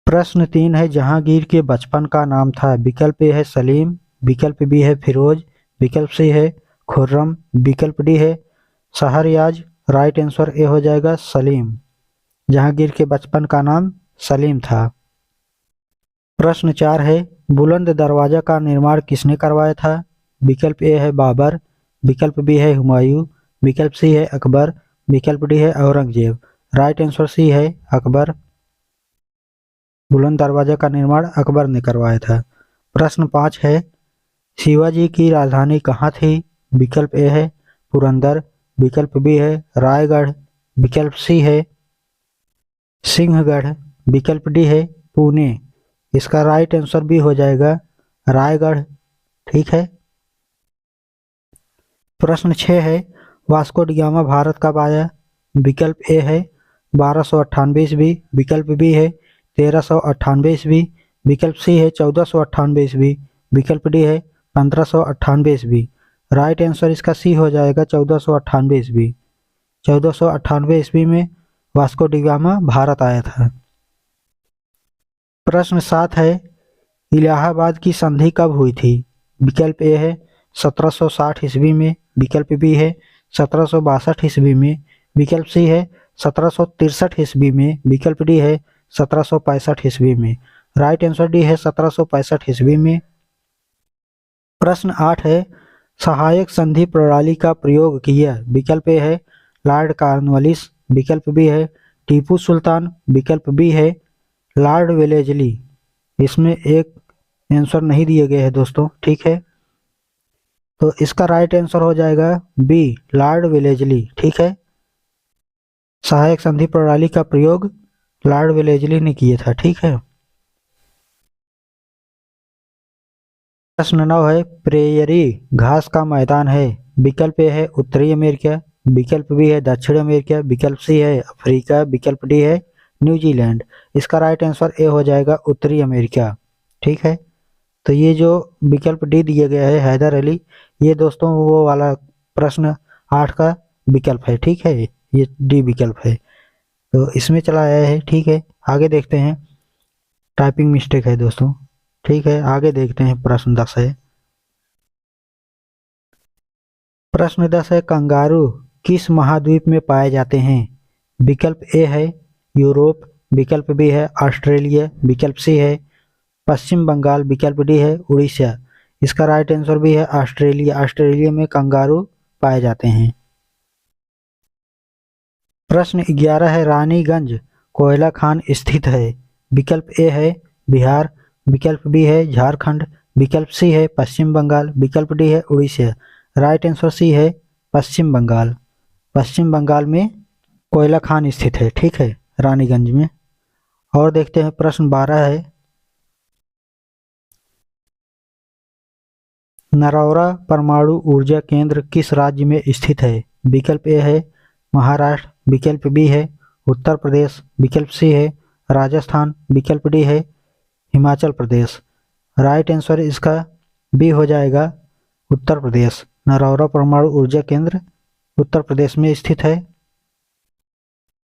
प्रश्न 3 है, जहांगीर के बचपन का नाम था। विकल्प ए है सलीम, विकल्प बी है फिरोज, विकल्प सी है खुर्रम, विकल्प डी है शहरयाज। राइट आंसर ए हो जाएगा सलीम। जहांगीर के बचपन का नाम सलीम था। प्रश्न 4 है, बुलंद दरवाजा का निर्माण किसने करवाया था। विकल्प ए है बाबर, विकल्प बी है हुमायूं, विकल्प सी है अकबर, विकल्प डी है औरंगजेब। राइट आंसर सी है अकबर। बुलंद दरवाजा का निर्माण अकबर ने करवाया था। प्रश्न 5 है, शिवाजी की राजधानी कहाँ थी। विकल्प ए है पुरंदर, विकल्प बी है रायगढ़, विकल्प सी है सिंहगढ़, विकल्प डी है पुणे। इसका राइट आंसर भी हो जाएगा रायगढ़। ठीक है। प्रश्न 6 है, वास्को डी गामा भारत कब आया। विकल्प ए है 1298 ईस्वी, विकल्प बी है 1398 ईस्वी, विकल्प सी है 1498 ईस्वी, विकल्प डी है 1598 ईस्वी। राइट आंसर इसका सी हो जाएगा 1498 ईस्वी। 1498 ईस्वी में वास्को डी गामा भारत आया था। प्रश्न 7 है इलाहाबाद की संधि कब हुई थी? विकल्प ए है 1760 ईस्वी में, विकल्प बी है 1762 ईस्वी में, विकल्प सी है 1763 ईस्वी में, विकल्प डी है 1765 ईस्वी में। राइट आंसर डी है 1765 ईस्वी में। प्रश्न 8 है सहायक संधि प्रणाली का प्रयोग किया। विकल्प ए है लॉर्ड कॉर्नवालिस, विकल्प बी है टीपू सुल्तान, विकल्प बी है लॉर्ड वेलेजली। इसमें एक आंसर नहीं दिए गए हैं दोस्तों, ठीक है, तो इसका राइट आंसर हो जाएगा बी लॉर्ड वेलेजली। ठीक है, सहायक संधि प्रणाली का प्रयोग लॉर्ड वेलेजली ने किया था। ठीक है। प्रश्न 9 है प्रेयरी घास का मैदान है। विकल्प ए है उत्तरी अमेरिका, विकल्प बी है दक्षिण अमेरिका, विकल्प सी है अफ्रीका, विकल्प डी है न्यूजीलैंड। इसका राइट आंसर ए हो जाएगा उत्तरी अमेरिका। ठीक है, तो ये जो विकल्प डी दिया गया है हैदर अली, ये दोस्तों वो वाला प्रश्न 8 का विकल्प है। ठीक है, ये डी विकल्प है, तो इसमें चला आया है। ठीक है, आगे देखते हैं। टाइपिंग मिस्टेक है दोस्तों। ठीक है, आगे देखते हैं। प्रश्न 10 है। प्रश्न 10 है कंगारू किस महाद्वीप में पाए जाते हैं? विकल्प ए है यूरोप, विकल्प बी है ऑस्ट्रेलिया, विकल्प सी है पश्चिम बंगाल, विकल्प डी है उड़ीसा। इसका राइट आंसर भी है ऑस्ट्रेलिया। ऑस्ट्रेलिया में कंगारू पाए जाते हैं। प्रश्न 11 है रानीगंज कोयला खान स्थित है। विकल्प ए है बिहार, विकल्प बी है झारखंड, विकल्प सी है पश्चिम बंगाल, विकल्प डी है उड़ीसा। राइट आंसर सी है पश्चिम बंगाल। पश्चिम बंगाल में कोयला खान स्थित है। ठीक है, रानीगंज में। और देखते हैं प्रश्न 12 है नरौरा परमाणु ऊर्जा केंद्र किस राज्य में स्थित है? विकल्प ए है महाराष्ट्र, विकल्प बी है उत्तर प्रदेश, विकल्प सी है राजस्थान, विकल्प डी है हिमाचल प्रदेश। राइट आंसर इसका बी हो जाएगा उत्तर प्रदेश। नरौरा परमाणु ऊर्जा केंद्र उत्तर प्रदेश में स्थित है।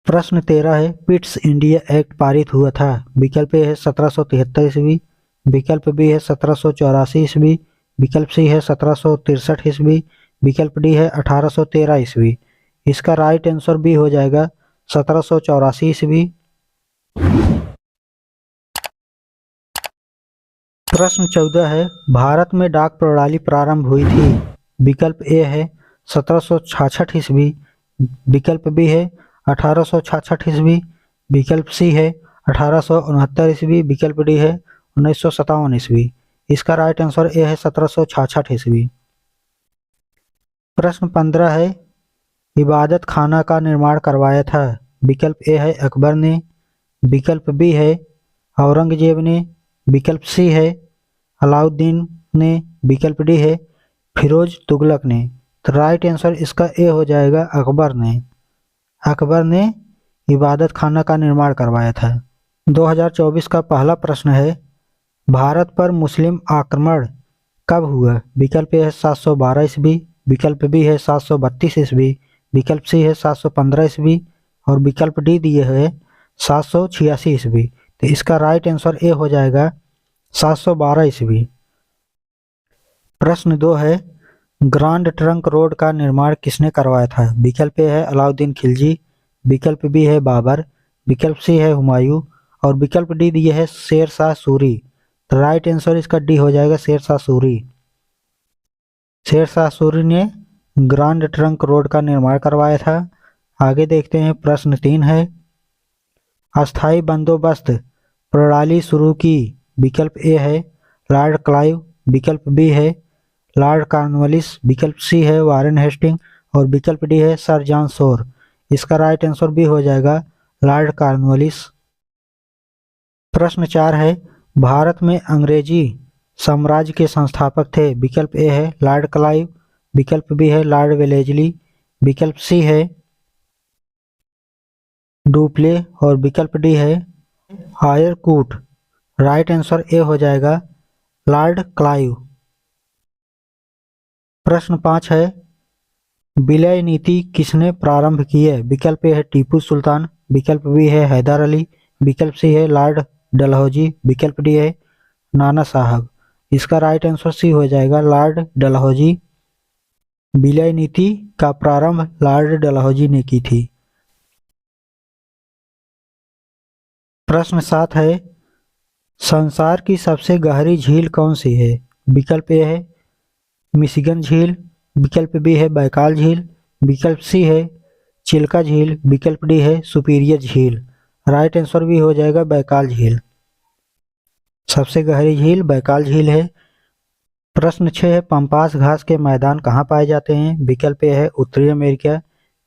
प्रश्न 13 है पिट्स इंडिया एक्ट पारित हुआ था। विकल्प ए है 1773 ईस्वी, विकल्प बी है 1784 ईस्वी, विकल्प सी है 1763 ईस्वी, विकल्प डी है 1813 ईस्वी। इसका राइट आंसर बी हो जाएगा 1784 ईस्वी। प्रश्न 14 है भारत में डाक प्रणाली प्रारंभ हुई थी। विकल्प ए है 1766 ईस्वी, विकल्प बी है 1866 ईस्वी, विकल्प सी है 1869 ईस्वी, विकल्प डी है 1957 ईस्वी। इसका राइट आंसर ए है 1766 ईस्वी। प्रश्न 15 है इबादत खाना का निर्माण करवाया था। विकल्प ए है अकबर ने, विकल्प बी है औरंगजेब ने, विकल्प सी है अलाउद्दीन ने, विकल्प डी है फिरोज तुगलक ने। तो राइट आंसर इसका ए हो जाएगा अकबर ने। अकबर ने इबादत खाना का निर्माण करवाया था। 2024 का पहला प्रश्न है भारत पर मुस्लिम आक्रमण कब हुआ? विकल्प ए है 712 ईस्वी, विकल्प बी है 732 ईस्वी, विकल्प सी है 715 ईस्वी और विकल्प डी दिए है 786 ईस्वी। तो इसका राइट आंसर ए हो जाएगा 712 ईस्वी। प्रश्न 2 है ग्रांड ट्रंक रोड का निर्माण किसने करवाया था? विकल्प ए है अलाउद्दीन खिलजी, विकल्प बी है बाबर, विकल्प सी है हुमायूं और विकल्प डी दिए है शेर शाह सूरी। तो राइट आंसर इसका डी हो जाएगा शेर शाह सूरी। शेर शाह सूरी ने ग्रांड ट्रंक रोड का निर्माण करवाया था। आगे देखते हैं। प्रश्न 3 है अस्थाई बंदोबस्त प्रणाली शुरू की। विकल्प ए है लॉर्ड क्लाइव, विकल्प बी है लॉर्ड कॉर्नवालिस, विकल्प सी है वारेन हेस्टिंग और विकल्प डी है सर जॉन शोर। इसका राइट आंसर भी हो जाएगा लॉर्ड कॉर्नवालिस। प्रश्न 4 है भारत में अंग्रेजी साम्राज्य के संस्थापक थे। विकल्प ए है लॉर्ड क्लाइव, विकल्प बी है लॉर्ड वेलेजली, विकल्प सी है डुप्ले और विकल्प डी है आयरकूट। राइट आंसर ए हो जाएगा लॉर्ड क्लाइव। प्रश्न 5 है विलय नीति किसने प्रारंभ की है? विकल्प ए है टीपू सुल्तान, विकल्प बी है हैदर अली, विकल्प सी है लॉर्ड डलहौजी, विकल्प डी है नाना साहब। इसका राइट आंसर सी हो जाएगा लॉर्ड डलहौजी। विलय नीति का प्रारंभ लॉर्ड डलहौजी ने की थी। प्रश्न 7 है संसार की सबसे गहरी झील कौन सी है? विकल्प ए है मिशिगन झील, विकल्प बी है बैकाल झील, विकल्प सी है चिल्का झील, विकल्प डी है सुपीरियर झील। राइट आंसर भी हो जाएगा बैकाल झील। सबसे गहरी झील बैकाल झील है। प्रश्न 6 है पंपास घास के मैदान कहाँ पाए जाते हैं? विकल्प ए है उत्तरी अमेरिका,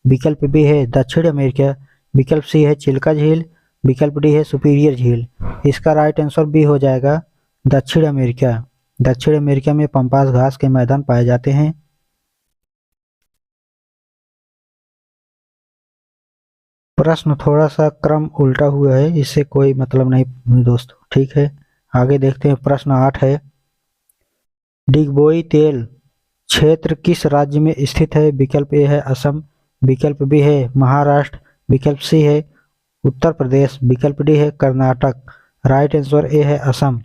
विकल्प बी है दक्षिण अमेरिका, विकल्प सी है चिल्का झील, विकल्प डी है सुपीरियर झील। इसका राइट आंसर बी हो जाएगा दक्षिण अमेरिका। दक्षिण अमेरिका में पंपास घास के मैदान पाए जाते हैं। प्रश्न थोड़ा सा क्रम उल्टा हुआ है, इससे कोई मतलब नहीं दोस्तों, ठीक है। आगे देखते हैं। प्रश्न 8 है डिगबोई तेल क्षेत्र किस राज्य में स्थित है? विकल्प ए है असम, विकल्प बी है महाराष्ट्र, विकल्प सी है उत्तर प्रदेश, विकल्प डी है कर्नाटक। राइट आंसर ए है असम।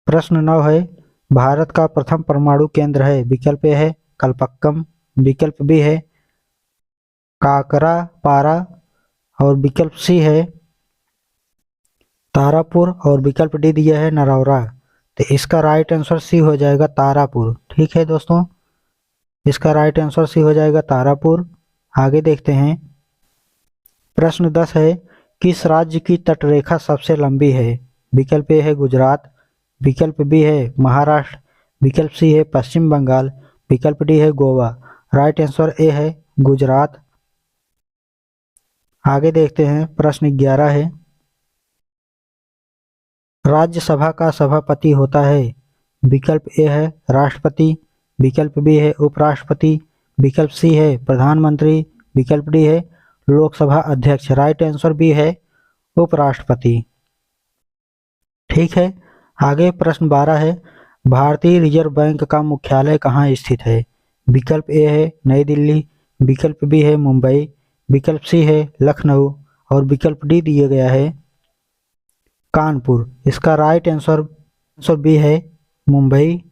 प्रश्न 9 है भारत का प्रथम परमाणु केंद्र है? विकल्प ए है कलपक्कम, विकल्प बी है काकरापारा और विकल्प सी है तारापुर और विकल्प डी दिया है नरौरा। तो इसका राइट आंसर सी हो जाएगा तारापुर। ठीक है दोस्तों, इसका राइट आंसर सी हो जाएगा तारापुर। आगे देखते हैं। प्रश्न 10 है किस राज्य की तटरेखा सबसे लंबी है? विकल्प ए है गुजरात, विकल्प बी है महाराष्ट्र, विकल्प सी है पश्चिम बंगाल, विकल्प डी है गोवा। राइट आंसर ए है गुजरात। आगे देखते हैं। प्रश्न 11 है राज्यसभा का सभापति होता है? विकल्प ए है राष्ट्रपति, विकल्प बी है उपराष्ट्रपति, विकल्प सी है प्रधानमंत्री, विकल्प डी है लोकसभा अध्यक्ष। राइट आंसर बी है उपराष्ट्रपति। ठीक है। आगे प्रश्न 12 है भारतीय रिजर्व बैंक का मुख्यालय कहाँ स्थित है? विकल्प ए है नई दिल्ली, विकल्प बी है मुंबई, विकल्प सी है लखनऊ और विकल्प डी दिया गया है कानपुर। इसका राइट आंसर बी है मुंबई।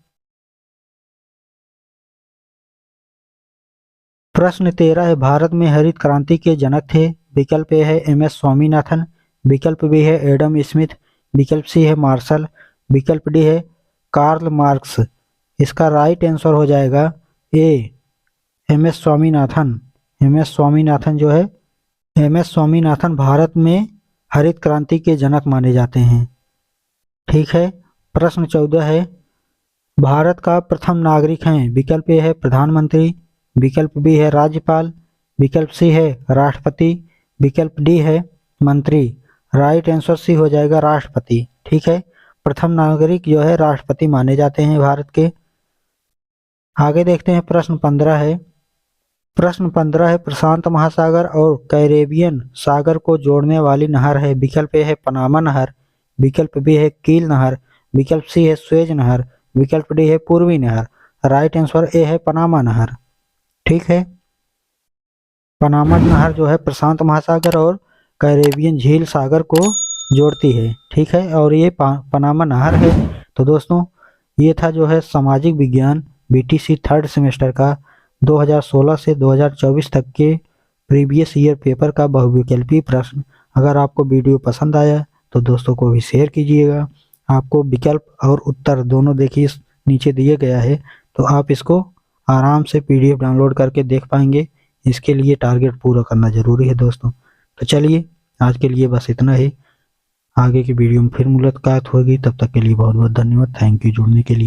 प्रश्न 13 है भारत में हरित क्रांति के जनक थे? विकल्प ए है एम एस स्वामीनाथन, विकल्प बी है एडम स्मिथ, विकल्प सी है मार्शल, विकल्प डी है कार्ल मार्क्स। इसका राइट आंसर हो जाएगा A M S Swaminathan. M S Swaminathan जो है एम एस स्वामीनाथन भारत में हरित क्रांति के जनक माने जाते हैं। ठीक है। प्रश्न 14 है भारत का प्रथम नागरिक हैं? विकल्प ए है प्रधानमंत्री, विकल्प बी है राज्यपाल, विकल्प सी है राष्ट्रपति, विकल्प डी है मंत्री। राइट आंसर सी हो जाएगा राष्ट्रपति। ठीक है, प्रथम नागरिक जो है राष्ट्रपति माने जाते हैं भारत के। आगे देखते हैं। प्रश्न 15 है प्रशांत महासागर और कैरेबियन सागर को जोड़ने वाली नहर है? विकल्प ए है पनामा नहर, विकल्प बी है कील नहर, विकल्प सी है स्वेज नहर, विकल्प डी है पूर्वी नहर। राइट आंसर ए है पनामा नहर। ठीक है, पनामा नहर जो है प्रशांत महासागर और कैरेबियन झील सागर को जोड़ती है। ठीक है, और ये पनामा नहर है। तो दोस्तों ये था जो है सामाजिक विज्ञान बीटीसी थर्ड सेमेस्टर का 2016 से 2024 तक के प्रीवियस ईयर पेपर का बहुविकल्पी प्रश्न। अगर आपको वीडियो पसंद आया तो दोस्तों को भी शेयर कीजिएगा। आपको विकल्प और उत्तर दोनों देखिए नीचे दिए गया है, तो आप इसको आराम से पीडीएफ डाउनलोड करके देख पाएंगे। इसके लिए टारगेट पूरा करना जरूरी है दोस्तों। तो चलिए आज के लिए बस इतना ही। आगे की वीडियो में फिर मुलाकात होगी, तब तक के लिए बहुत बहुत धन्यवाद। थैंक यू जुड़ने के लिए।